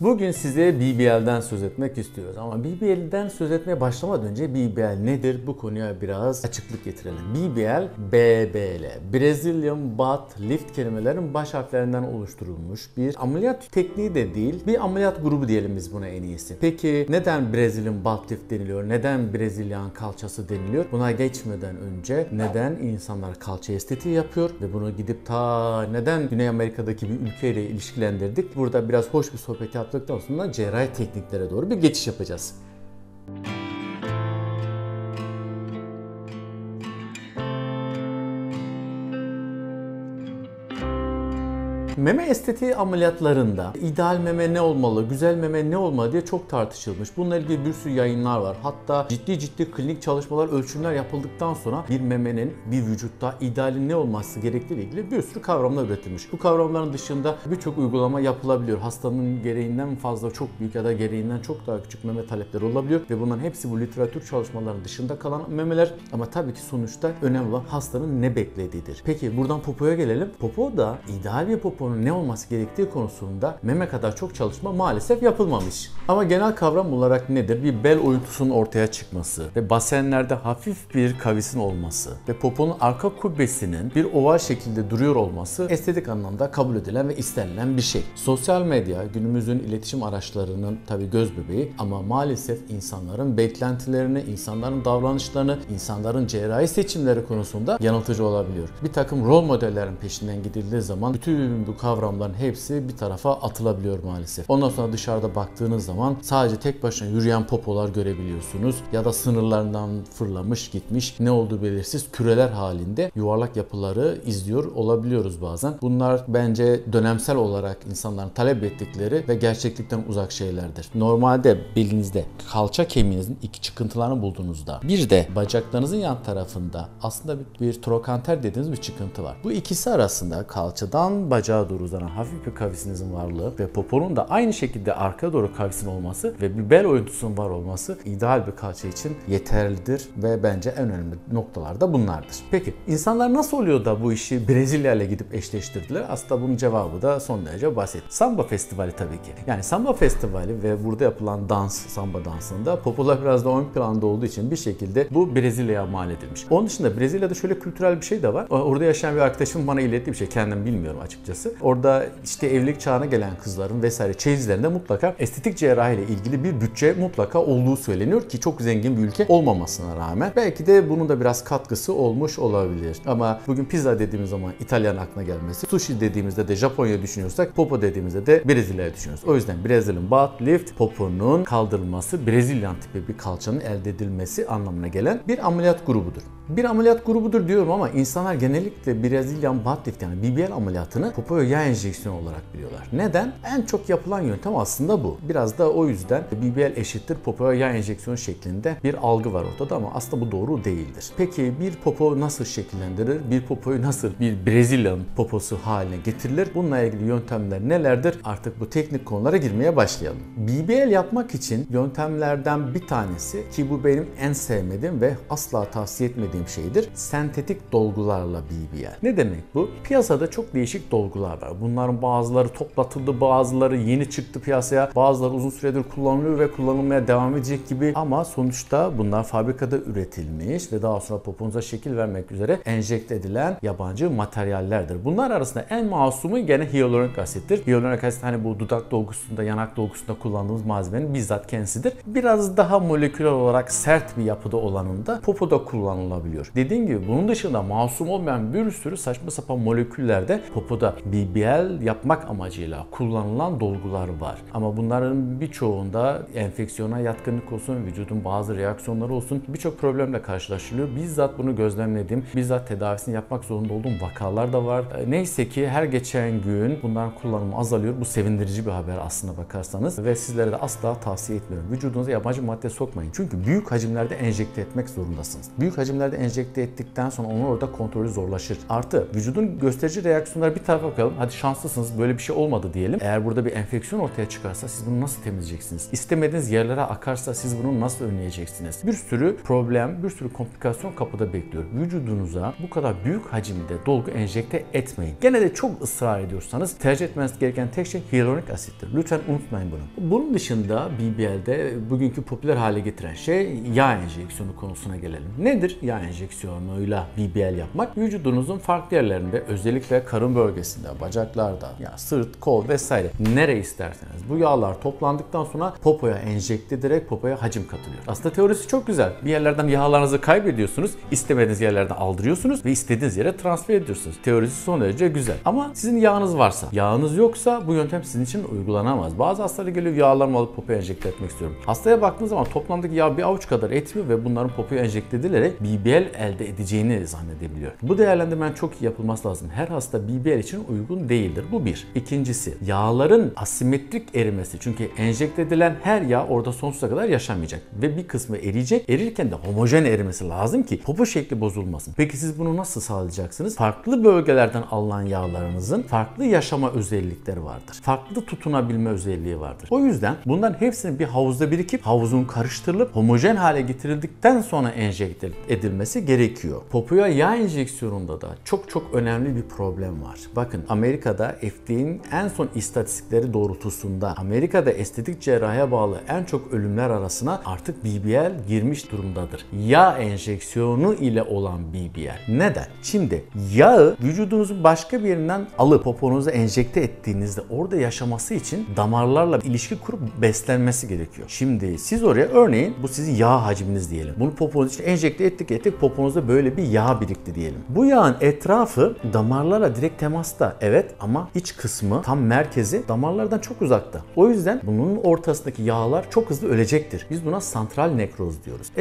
Bugün size BBL'den söz etmek istiyoruz ama BBL'den söz etmeye başlamadan önce BBL nedir? Bu konuya biraz açıklık getirelim. BBL, BBL, Brazilian Butt Lift kelimelerin baş harflerinden oluşturulmuş bir ameliyat tekniği de değil, bir ameliyat grubu diyelim biz buna en iyisi. Peki neden Brazilian Butt Lift deniliyor? Neden Brezilyan kalçası deniliyor? Buna geçmeden önce neden insanlar kalça estetiği yapıyor ve bunu gidip neden Güney Amerika'daki bir ülkeyle ilişkilendirdik? Burada biraz hoş bir sohbet yaptıktan sonra cerrahi tekniklere doğru bir geçiş yapacağız. Meme estetiği ameliyatlarında ideal meme ne olmalı, güzel meme ne olmalı diye çok tartışılmış. Bununla ilgili bir sürü yayınlar var. Hatta ciddi klinik çalışmalar, ölçümler yapıldıktan sonra bir memenin bir vücutta ideali ne olması gerektiği ile ilgili bir sürü kavramlar üretilmiş. Bu kavramların dışında birçok uygulama yapılabiliyor. Hastanın gereğinden fazla çok büyük ya da gereğinden çok daha küçük meme talepleri olabiliyor ve bunların hepsi bu literatür çalışmalarının dışında kalan memeler. Ama tabii ki sonuçta önemli olan hastanın ne beklediğidir. Peki buradan popoya gelelim. Popo da ideal bir popo ne olması gerektiği konusunda meme kadar çok çalışma maalesef yapılmamış. Ama genel kavram olarak nedir? Bir bel oyuntusunun ortaya çıkması ve basenlerde hafif bir kavisin olması ve poponun arka kubbesinin bir oval şekilde duruyor olması estetik anlamda kabul edilen ve istenilen bir şey. Sosyal medya günümüzün iletişim araçlarının tabii göz bebeği ama maalesef insanların beklentilerini, insanların davranışlarını, insanların cerrahi seçimleri konusunda yanıltıcı olabiliyor. Bir takım rol modellerin peşinden gidildiği zaman bütün bu kavramların hepsi bir tarafa atılabiliyor maalesef. Ondan sonra dışarıda baktığınız zaman sadece tek başına yürüyen popolar görebiliyorsunuz ya da sınırlarından fırlamış gitmiş ne olduğu belirsiz küreler halinde yuvarlak yapıları izliyor olabiliyoruz bazen. Bunlar bence dönemsel olarak insanların talep ettikleri ve gerçeklikten uzak şeylerdir. Normalde belinizde kalça kemiğinizin iki çıkıntılarını bulduğunuzda bir de bacaklarınızın yan tarafında aslında bir trokanter dediğimiz bir çıkıntı var. Bu ikisi arasında kalçadan bacağa doğru uzanan hafif bir kavisinizin varlığı ve poponun da aynı şekilde arkaya doğru kavisin olması ve bir bel oyuntusunun var olması ideal bir kalça için yeterlidir ve bence en önemli noktalar da bunlardır. Peki insanlar nasıl oluyor da bu işi Brezilya ile gidip eşleştirdiler? Aslında bunun cevabı da son derece basit. Samba Festivali tabii ki. Yani Samba Festivali ve burada yapılan dans, samba dansında popolar biraz da ön planda olduğu için bir şekilde bu Brezilya'ya mal edilmiş. Onun dışında Brezilya'da şöyle kültürel bir şey de var. Orada yaşayan bir arkadaşım bana ilettiği bir şey. Kendim bilmiyorum açıkçası. Orada işte evlilik çağına gelen kızların vesaire çeyizlerinde mutlaka estetik cerrahi ile ilgili bir bütçe mutlaka olduğu söyleniyor ki çok zengin bir ülke olmamasına rağmen. Belki de bunun da biraz katkısı olmuş olabilir. Ama bugün pizza dediğimiz zaman İtalyan aklına gelmesi, sushi dediğimizde de Japonya düşünüyorsak, popo dediğimizde de Brezilya'ya düşünüyoruz. O yüzden Brazilian Butt Lift, poponun kaldırılması, Brezilyan tipi bir kalçanın elde edilmesi anlamına gelen bir ameliyat grubudur. Bir ameliyat grubudur diyorum ama insanlar genellikle Brazilian Butt Lift yani BBL ameliyatını popoya yağ enjeksiyonu olarak biliyorlar. Neden? En çok yapılan yöntem aslında bu. Biraz da o yüzden BBL eşittir popoya yağ enjeksiyonu şeklinde bir algı var ortada ama aslında bu doğru değildir. Peki bir popo nasıl şekillendirir? Bir popoyu nasıl bir Brezilyan poposu haline getirilir? Bununla ilgili yöntemler nelerdir? Artık bu teknik konulara girmeye başlayalım. BBL yapmak için yöntemlerden bir tanesi ki bu benim en sevmediğim ve asla tavsiye etmediğim şeydir. Sentetik dolgularla BBL. Ne demek bu? Piyasada çok değişik dolgular var. Bunların bazıları toplatıldı, bazıları yeni çıktı piyasaya, bazıları uzun süredir kullanılıyor ve kullanılmaya devam edecek gibi ama sonuçta bunlar fabrikada üretilmiş ve daha sonra poponuza şekil vermek üzere enjekte edilen yabancı materyallerdir. Bunlar arasında en masumu gene hyaluronik asittir. Hyaluronik asit hani bu dudak dolgusunda, yanak dolgusunda kullandığımız malzemenin bizzat kendisidir. Biraz daha moleküler olarak sert bir yapıda olanında popoda kullanılabiliyor. Dediğim gibi bunun dışında masum olmayan bir sürü saçma sapan moleküllerde popoda BBL yapmak amacıyla kullanılan dolgular var. Ama bunların birçoğunda enfeksiyona yatkınlık olsun, vücudun bazı reaksiyonları olsun birçok problemle karşılaşılıyor. Bizzat bunu gözlemledim. Bizzat tedavisini yapmak zorunda olduğum vakalar da var. Neyse ki her geçen gün bunların kullanımı azalıyor. Bu sevindirici bir haber aslına bakarsanız ve sizlere de asla tavsiye etmiyorum. Vücudunuza yabancı madde sokmayın. Çünkü büyük hacimlerde enjekte etmek zorundasınız. Büyük hacimlerde enjekte ettikten sonra onun orada kontrolü zorlaşır. Artı vücudun gösterici reaksiyonları bir tarafa koyalım. bakalım. Hadi şanslısınız, böyle bir şey olmadı diyelim. Eğer burada bir enfeksiyon ortaya çıkarsa siz bunu nasıl temizleyeceksiniz? İstemediğiniz yerlere akarsa siz bunu nasıl önleyeceksiniz? Bir sürü problem, bir sürü komplikasyon kapıda bekliyor. Vücudunuza bu kadar büyük hacimde dolgu enjekte etmeyin. Gene de çok ısrar ediyorsanız tercih etmeniz gereken tek şey hyaluronik asittir. Lütfen unutmayın bunu. Bunun dışında BBL'de bugünkü popüler hale getiren şey yağ enjeksiyonu konusuna gelelim. Nedir yağ enjeksiyonuyla BBL yapmak? Vücudunuzun farklı yerlerinde, özellikle karın bölgesinde, bacaklarda, ya sırt, kol vesaire nereye isterseniz bu yağlar toplandıktan sonra popoya enjekte ederek popoya hacim katılıyor. Aslında teorisi çok güzel. Bir yerlerden yağlarınızı kaybediyorsunuz, istemediğiniz yerlerden aldırıyorsunuz ve istediğiniz yere transfer ediyorsunuz. Teorisi son derece güzel. Ama sizin yağınız varsa, yağınız yoksa bu yöntem sizin için uygulanamaz. Bazı hastalara geliyor, yağlarımı alıp popoya enjekte etmek istiyorum. Hastaya baktığınız zaman toplamdaki yağ bir avuç kadar etmiyor ve bunların popoya enjekte edilerek BBL elde edeceğini zannedebiliyor. Bu değerlendirmenin çok iyi yapılması lazım. Her hasta BBL için uygun değildir. Bu bir. İkincisi, yağların asimetrik erimesi. Çünkü enjekte edilen her yağ orada sonsuza kadar yaşamayacak. Ve bir kısmı eriyecek. Erirken de homojen erimesi lazım ki popo şekli bozulmasın. Peki siz bunu nasıl sağlayacaksınız? Farklı bölgelerden alınan yağlarınızın farklı yaşama özellikleri vardır. Farklı tutunabilme özelliği vardır. O yüzden bunların hepsinin bir havuzda birikip havuzun karıştırılıp homojen hale getirildikten sonra enjekte edilmesi gerekiyor. Popoya yağ enjeksiyonunda da çok önemli bir problem var. Bakın Amerika'da FDA'nin en son istatistikleri doğrultusunda Amerika'da estetik cerrahiye bağlı en çok ölümler arasına artık BBL girmiş durumdadır. Yağ enjeksiyonu ile olan BBL. Neden? Şimdi yağı vücudunuzun başka bir yerinden alıp poponuza enjekte ettiğinizde orada yaşaması için damarlarla ilişki kurup beslenmesi gerekiyor. Şimdi siz oraya örneğin bu sizin yağ hacminiz diyelim. Bunu poponuz için enjekte ettik poponuzda böyle bir yağ birikti diyelim. Bu yağın etrafı damarlarla direkt temasta. Evet ama iç kısmı tam merkezi damarlardan çok uzakta. O yüzden bunun ortasındaki yağlar çok hızlı ölecektir. Biz buna santral nekroz diyoruz.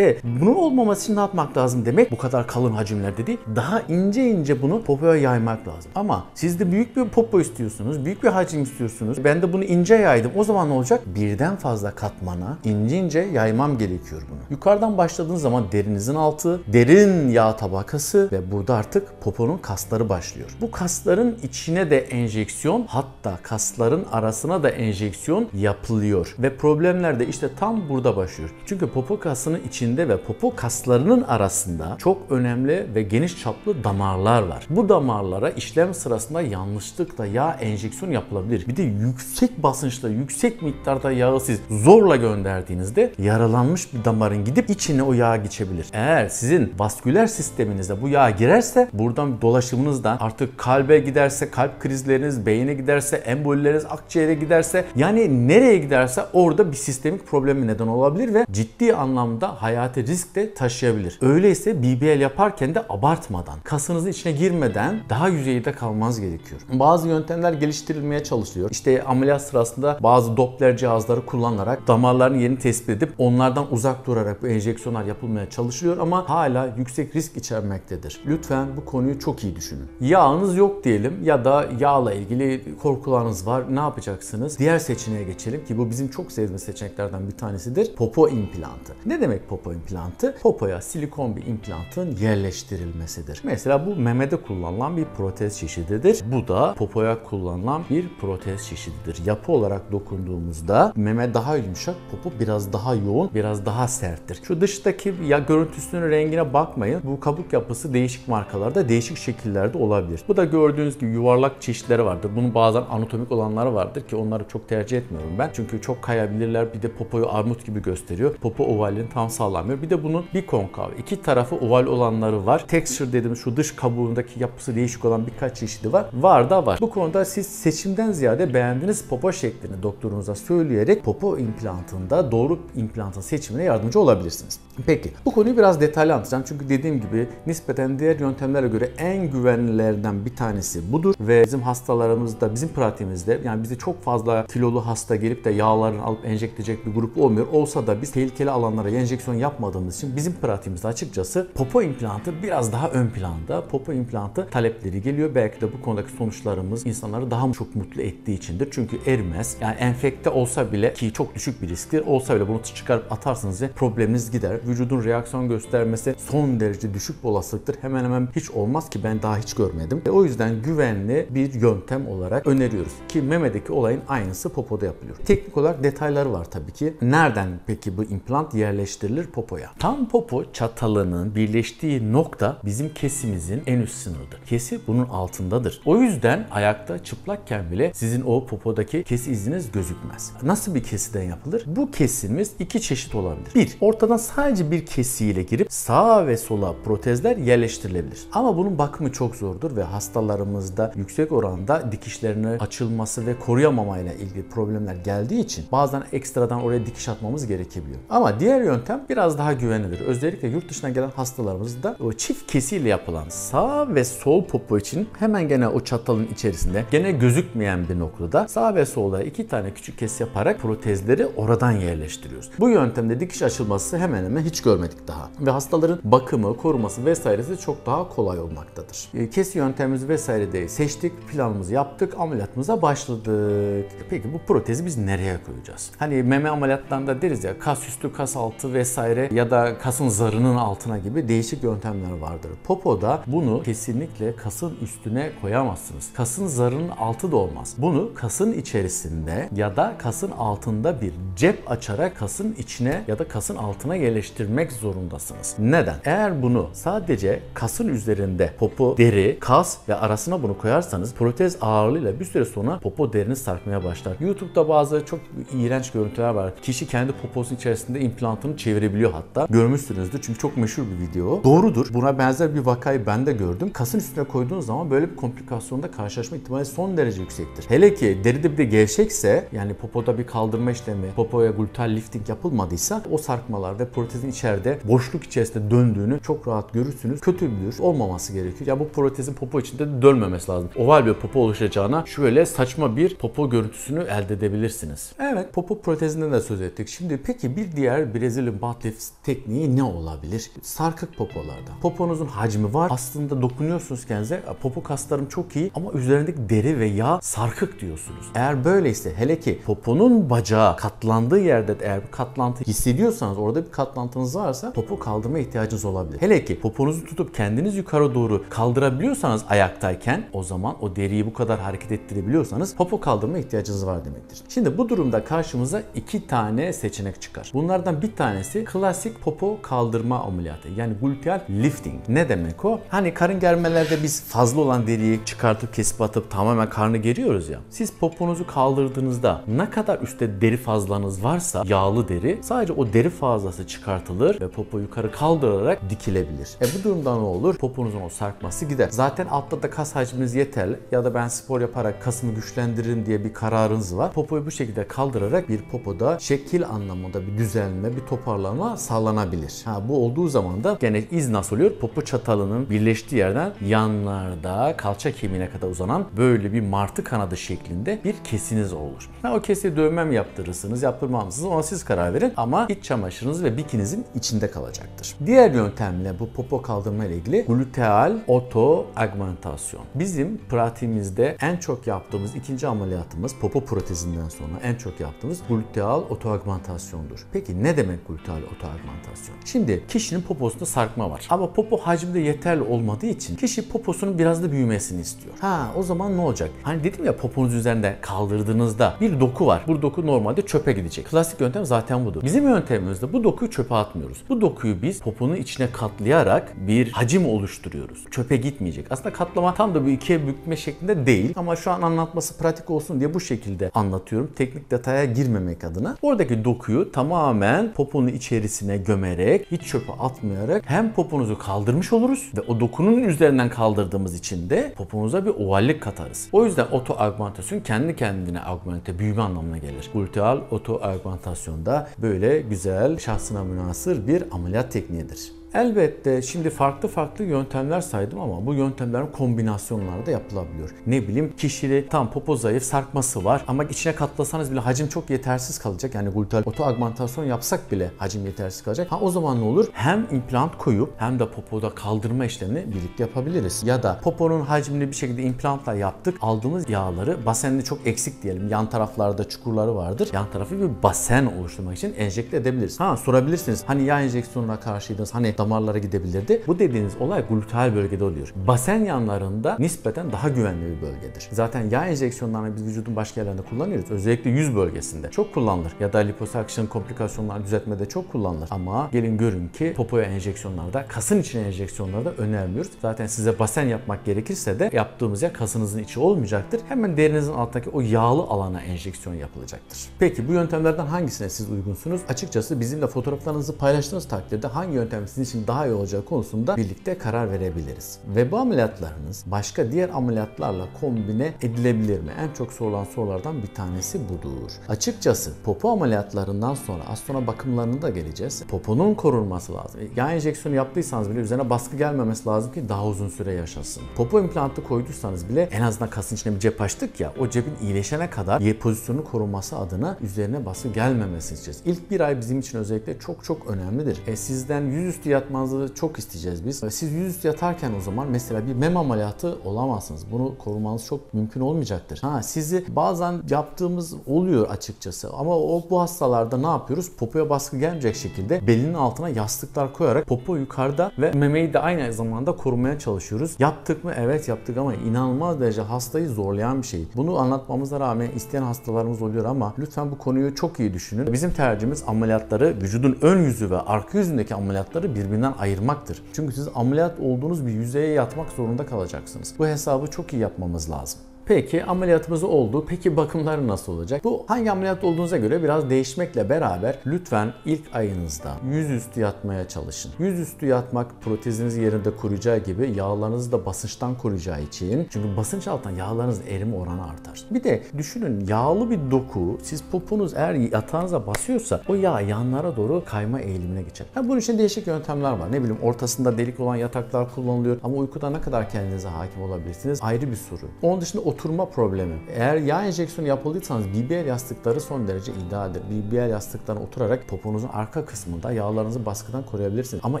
Bunun olmaması için ne yapmak lazım demek? Bu kadar kalın hacimlerde değil. Daha ince bunu popoya yaymak lazım. Ama siz de büyük bir popo istiyorsunuz. Büyük bir hacim istiyorsunuz. Ben de bunu ince yaydım. O zaman ne olacak? Birden fazla katmana ince yaymam gerekiyor bunu. Yukarıdan başladığınız zaman derinizin altı, derin yağ tabakası ve burada artık poponun kasları başlıyor. Bu kasların içine de enjeksiyon, hatta kasların arasına da enjeksiyon yapılıyor. Ve problemler de işte tam burada başlıyor. Çünkü popo kasının içinde ve popo kaslarının arasında çok önemli ve geniş çaplı damarlar var. Bu damarlara işlem sırasında yanlışlıkla yağ enjeksiyon yapılabilir. Bir de yüksek basınçla, yüksek miktarda yağı siz zorla gönderdiğinizde yaralanmış bir damarın gidip içine o yağ geçebilir. Eğer sizin vasküler sisteminizde bu yağ girerse buradan dolaşımınızdan artık kalbe giderse, kalp krizleriniz, beyine giderse, embolileriniz akciğere giderse, yani nereye giderse orada bir sistemik problemi neden olabilir ve ciddi anlamda hayati risk de taşıyabilir. Öyleyse BBL yaparken de abartmadan, kasınızın içine girmeden daha yüzeyde kalmanız gerekiyor. Bazı yöntemler geliştirilmeye çalışılıyor. İşte ameliyat sırasında bazı Doppler cihazları kullanarak damarların yerini tespit edip onlardan uzak durarak bu enjeksiyonlar yapılmaya çalışılıyor ama hala yüksek risk içermektedir. Lütfen bu konuyu çok iyi düşünün. Yağınız yok diyelim ya da yağla ilgili korkularınız var. Ne yapacaksınız? Diğer seçeneğe geçelim ki bu bizim çok sevdiğimiz seçeneklerden bir tanesidir. Popo implantı. Ne demek popo implantı? Popoya silikon bir implantın yerleştirilmesidir. Mesela bu memede kullanılan bir protez çeşididir. Bu da popoya kullanılan bir protez çeşididir. Yapı olarak dokunduğumuzda meme daha yumuşak, popo biraz daha yoğun, biraz daha serttir. Şu dıştaki ya görüntüsünün rengine bakmayın. Bu kabuk yapısı değişik markalarda, değişik şekillerde olabilir. Bu da gördüğünüz gibi yuvarlak çeşitleri vardır. Bunun bazen anatomik olanları vardır ki onları çok tercih etmiyorum ben. Çünkü çok kayabilirler. Bir de popoyu armut gibi gösteriyor. Popo ovalini tam sağlamıyor. Bir de bunun bir konkav, iki tarafı oval olanları var. Texture dediğimiz şu dış kabuğundaki yapısı değişik olan birkaç çeşidi var. Var da var. Bu konuda siz seçimden ziyade beğendiğiniz popo şeklini doktorunuza söyleyerek popo implantında doğru implantın seçimine yardımcı olabilirsiniz. Peki bu konuyu biraz detaylı anlatacağım. Çünkü dediğim gibi nispeten diğer yöntemlere göre en güvenlilerden bir tanesi budur ve bizim hastalarımızda, bizim pratiğimizde yani bize çok fazla kilolu hasta gelip de yağlarını alıp enjekte edecek bir grup olmuyor. Olsa da biz tehlikeli alanlara enjeksiyon yapmadığımız için bizim pratiğimizde açıkçası popo implantı biraz daha ön planda. Popo implantı talepleri geliyor. Belki de bu konudaki sonuçlarımız insanları daha çok mutlu ettiği içindir. Çünkü erimez. Yani enfekte olsa bile ki çok düşük bir risktir. Olsa bile bunu çıkarıp atarsınız ve probleminiz gider. Vücudun reaksiyon göstermesi son derece düşük bir olasılıktır. Hemen hemen hiç olmaz ki ben daha hiç görmedim. O yüzden güvenli önemli bir yöntem olarak öneriyoruz. Ki memedeki olayın aynısı popoda yapılıyor. Teknik olarak detayları var tabii ki. Nereden peki bu implant yerleştirilir popoya? Tam popo çatalının birleştiği nokta bizim kesimizin en üst sınırıdır. Kesi bunun altındadır. O yüzden ayakta çıplakken bile sizin o popodaki kesi iziniz gözükmez. Nasıl bir kesiden yapılır? Bu kesimiz iki çeşit olabilir. Bir, ortadan sadece bir kesiyle girip sağa ve sola protezler yerleştirilebilir. Ama bunun bakımı çok zordur ve hastalarımızda yüksek oranda dikişlerinin açılması ve koruyamamayla ilgili problemler geldiği için bazen ekstradan oraya dikiş atmamız gerekebiliyor. Ama diğer yöntem biraz daha güvenilir. Özellikle yurt dışına gelen hastalarımızda o çift kesiyle yapılan sağ ve sol popo için hemen gene o çatalın içerisinde gene gözükmeyen bir noktada sağ ve solda iki tane küçük kes yaparak protezleri oradan yerleştiriyoruz. Bu yöntemde dikiş açılması hemen hemen hiç görmedik daha. Ve hastaların bakımı, koruması vesairesi çok daha kolay olmaktadır. Kesi yöntemimizi vesaire de seçtik, planımızı yaptık, ameliyatımıza başladık. Peki bu protezi biz nereye koyacağız? Hani meme ameliyatlarında deriz ya, kas üstü, kas altı vesaire ya da kasın zarının altına gibi değişik yöntemler vardır. Popoda bunu kesinlikle kasın üstüne koyamazsınız. Kasın zarının altı da olmaz. Bunu kasın içerisinde ya da kasın altında bir cep açarak kasın içine ya da kasın altına yerleştirmek zorundasınız. Neden? Eğer bunu sadece kasın üzerinde popo, deri, kas ve arasına bunu koyarsanız protez ağırlığıyla bir süre sonra popo deriniz sarkmaya başlar. YouTube'da bazı çok iğrenç görüntüler var. Kişi kendi poposunun içerisinde implantını çevirebiliyor hatta. Görmüşsünüzdür çünkü çok meşhur bir video. Doğrudur. Buna benzer bir vakayı ben de gördüm. Kasın üstüne koyduğunuz zaman böyle bir komplikasyonda karşılaşma ihtimali son derece yüksektir. Hele ki deride bir de gevşekse, yani popoda bir kaldırma işlemi, popoya gluteal lifting yapılmadıysa o sarkmalar ve protezin içeride boşluk içerisinde döndüğünü çok rahat görürsünüz. Kötü bir duruş olmaması gerekiyor. Ya bu protezin popo içinde de dönmemesi lazım. Oval bir popo oluşacağına şöyle saçma bir popo görüntüsünü elde edebilirsiniz. Evet, popo protezinden de söz ettik. Şimdi peki bir diğer Brazilian butt lift tekniği ne olabilir? Sarkık popolarda. Poponuzun hacmi var. Aslında dokunuyorsunuz kendinize. Popo kaslarım çok iyi ama üzerindeki deri ve yağ sarkık diyorsunuz. Eğer böyleyse, hele ki poponun bacağı katlandığı yerde eğer bir katlantı hissediyorsanız, orada bir katlantınız varsa popo kaldırma ihtiyacınız olabilir. Hele ki poponuzu tutup kendiniz yukarı doğru kaldırabiliyorsanız ayaktayken, o zaman o deriyi bu kadar hareket ettirebiliyorsanız popo kaldırma ihtiyacınız var demektir. Şimdi bu durumda karşımıza iki tane seçenek çıkar. Bunlardan bir tanesi klasik popo kaldırma ameliyatı. Yani gluteal lifting. Ne demek o? Hani karın germelerde biz fazla olan deriyi çıkartıp kesip atıp tamamen karnı geriyoruz ya. Siz poponuzu kaldırdığınızda ne kadar üstte deri fazlanız varsa, yağlı deri, sadece o deri fazlası çıkartılır ve popo yukarı kaldırarak dikilebilir. Bu durumda ne olur? Poponuzun o sarkması gider. Zaten altta da kas hacminiz yeterli ya da ben spor yaparak kasımı güçlendiririm diye bir kararınız var. Popoyu bu şekilde kaldırarak bir popoda şekil anlamında bir düzelme, bir toparlama sağlanabilir. Bu olduğu zaman da gene iz nasıl oluyor? Popo çatalının birleştiği yerden yanlarda kalça kemiğine kadar uzanan böyle bir martı kanadı şeklinde bir kesiniz olur. O kesiyi dövme mi yaptırırsınız, yaptırmaz mısınız? Ona siz karar verin ama iç çamaşırınız ve bikinizin içinde kalacaktır. Diğer yöntemle bu popo kaldırma ile ilgili gluteal otoagmentasyon. Bizim pratiğimizde en çok yaptığımız ikinci ameliyatımız, popo protezinden sonra en çok yaptığımız gluteal otoagmentasyondur. Peki ne demek gluteal otoagmentasyon? Şimdi kişinin poposunda sarkma var. Ama popo hacmi de yeterli olmadığı için kişi poposunun biraz da büyümesini istiyor. O zaman ne olacak? Hani dedim ya, poponuz üzerinde kaldırdığınızda bir doku var. Bu doku normalde çöpe gidecek. Klasik yöntem zaten budur. Bizim yöntemimizde bu dokuyu çöpe atmıyoruz. Bu dokuyu biz poponun içine katlayarak bir hacim oluşturuyoruz. Çöpe gitmeyecek. Aslında katlama tam da bir ikiye bükme şeklinde değil ama şu an anlatması pratik olsun diye bu şekilde anlatıyorum. Teknik detaya girmemek adına. Oradaki dokuyu tamamen poponun içerisine gömerek, hiç çöpe atmayarak hem poponuzu kaldırmış oluruz ve o dokunun üzerinden kaldırdığımız için de poponuza bir ovallik katarız. O yüzden otoagmentasyon kendi kendine augmente, büyüme anlamına gelir. Gluteal otoagmentasyonda böyle güzel, şahsına münhasır bir ameliyat tekniğidir. Elbette şimdi farklı yöntemler saydım ama bu yöntemlerin kombinasyonları da yapılabiliyor. Ne bileyim, kişide tam popo zayıf, sarkması var ama içine katlasanız bile hacim çok yetersiz kalacak. Yani gluteal otoagmentasyon yapsak bile hacim yetersiz kalacak. O zaman ne olur? Hem implant koyup hem de popoda kaldırma işlemini birlikte yapabiliriz. Ya da poponun hacmini bir şekilde implantla yaptık. Aldığımız yağları, basenli çok eksik diyelim, yan taraflarda çukurları vardır. Yan tarafı bir basen oluşturmak için enjekte edebiliriz. Sorabilirsiniz. Hani yağ enjeksiyonuna karşıydınız. Hani damarlara gidebilirdi. Bu dediğiniz olay gluteal bölgede oluyor. Basen yanlarında nispeten daha güvenli bir bölgedir. Zaten yağ enjeksiyonlarını biz vücudun başka yerlerinde kullanıyoruz. Özellikle yüz bölgesinde çok kullanılır. Ya da liposuction komplikasyonlar düzeltmede çok kullanılır. Ama gelin görün ki popoya enjeksiyonlarda, kasın içine enjeksiyonlarda önermiyoruz. Zaten size basen yapmak gerekirse de yaptığımız yer kasınızın içi olmayacaktır. Hemen derinizin altındaki o yağlı alana enjeksiyon yapılacaktır. Peki bu yöntemlerden hangisine siz uygunsunuz? Açıkçası bizimle fotoğraflarınızı paylaştığınız takdirde hangi yöntem sizin için daha iyi olacağı konusunda birlikte karar verebiliriz. Ve bu ameliyatlarınız başka diğer ameliyatlarla kombine edilebilir mi? En çok sorulan sorulardan bir tanesi budur. Açıkçası popo ameliyatlarından sonra, az sonra bakımlarına da geleceğiz. Poponun korunması lazım. Yağ enjeksiyonu yaptıysanız bile üzerine baskı gelmemesi lazım ki daha uzun süre yaşasın. Popo implantı koyduysanız bile en azından kasın içine bir cep açtık ya, o cebin iyileşene kadar yer pozisyonu korunması adına üzerine baskı gelmemesi isteyeceğiz. İlk bir ay bizim için özellikle çok önemlidir. Sizden yüzüstü yatmanızı çok isteyeceğiz biz. Siz yüzüstü yatarken o zaman mesela bir meme ameliyatı olamazsınız. Bunu korumanız çok mümkün olmayacaktır. Sizi bazen yaptığımız oluyor açıkçası ama bu hastalarda ne yapıyoruz? Popoya baskı gelmeyecek şekilde belinin altına yastıklar koyarak popo yukarıda ve memeyi de aynı zamanda korumaya çalışıyoruz. Yaptık mı? Evet yaptık ama inanılmaz derece hastayı zorlayan bir şey. Bunu anlatmamıza rağmen isteyen hastalarımız oluyor ama lütfen bu konuyu çok iyi düşünün. Bizim tercihimiz ameliyatları, vücudun ön yüzü ve arka yüzündeki ameliyatları birbirinden ayırmaktır. Çünkü siz ameliyat olduğunuz bir yüzeye yatmak zorunda kalacaksınız. Bu hesabı çok iyi yapmamız lazım. Peki ameliyatımız oldu. Peki bakımları nasıl olacak? Bu hangi ameliyat olduğunuza göre biraz değişmekle beraber lütfen ilk ayınızda yüzüstü yatmaya çalışın. Yüzüstü yatmak protezinizi yerinde koruyacağı gibi yağlarınızı da basınçtan koruyacağı için. Çünkü basınç altından yağlarınızın erime oranı artar. Bir de düşünün, yağlı bir doku, siz poponuz eğer yatağınıza basıyorsa o yağ yanlara doğru kayma eğilimine geçer. Bunun için değişik yöntemler var. Ne bileyim, ortasında delik olan yataklar kullanılıyor ama uykuda ne kadar kendinize hakim olabilirsiniz ayrı bir soru. Onun dışında oturma problemi. Eğer yağ enjeksiyonu yapıldıysanız BBL yastıkları son derece idealdir. BBL yastıklarına oturarak poponuzun arka kısmında yağlarınızı baskıdan koruyabilirsiniz. Ama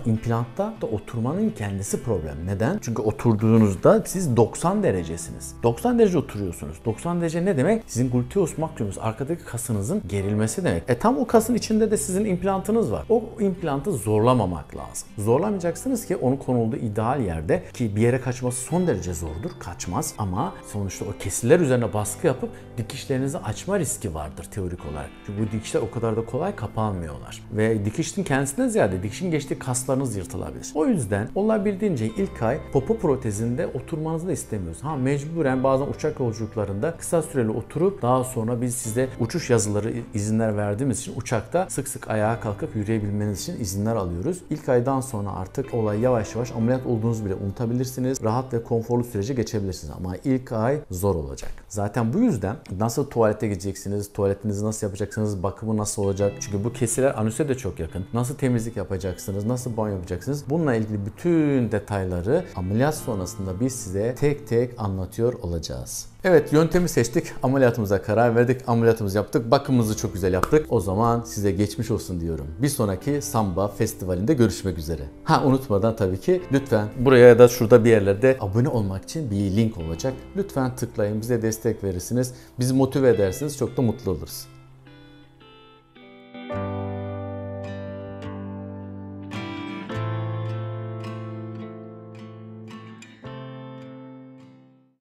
implantta da oturmanın kendisi problem. Neden? Çünkü oturduğunuzda siz 90 derecesiniz. 90 derece oturuyorsunuz. 90 derece ne demek? Sizin gluteus maximus, arkadaki kasınızın gerilmesi demek. Tam o kasın içinde de sizin implantınız var. O implantı zorlamamak lazım. Zorlamayacaksınız ki onun konulduğu ideal yerde, ki bir yere kaçması son derece zordur. Kaçmaz ama sonuçta o kesirler üzerine baskı yapıp dikişlerinizi açma riski vardır teorik olarak. Çünkü bu dikişler o kadar da kolay kapanmıyorlar. Ve dikişin kendisinden ziyade dikişin geçtiği kaslarınız yırtılabilir. O yüzden olabildiğince ilk ay popo protezinde oturmanızı da istemiyoruz. Mecburen bazen uçak yolculuklarında kısa süreli oturup daha sonra biz size uçuş yazıları, izinler verdiğimiz için uçakta sık sık ayağa kalkıp yürüyebilmeniz için izinler alıyoruz. İlk aydan sonra artık olay yavaş yavaş ameliyat olduğunuzu bile unutabilirsiniz. Rahat ve konforlu sürece geçebilirsiniz. Ama ilk ay zor olacak. Zaten bu yüzden nasıl tuvalete gideceksiniz, tuvaletinizi nasıl yapacaksınız, bakımı nasıl olacak? Çünkü bu kesiler anüse de çok yakın. Nasıl temizlik yapacaksınız, nasıl banyo yapacaksınız? Bununla ilgili bütün detayları ameliyat sonrasında biz size tek tek anlatıyor olacağız. Evet, yöntemi seçtik, ameliyatımıza karar verdik, ameliyatımızı yaptık, bakımımızı çok güzel yaptık. O zaman size geçmiş olsun diyorum. Bir sonraki Samba Festivali'nde görüşmek üzere. Unutmadan tabii ki lütfen buraya ya da şurada bir yerlerde abone olmak için bir link olacak. Lütfen tıklayın, bize destek verirsiniz, bizi motive edersiniz, çok da mutlu oluruz.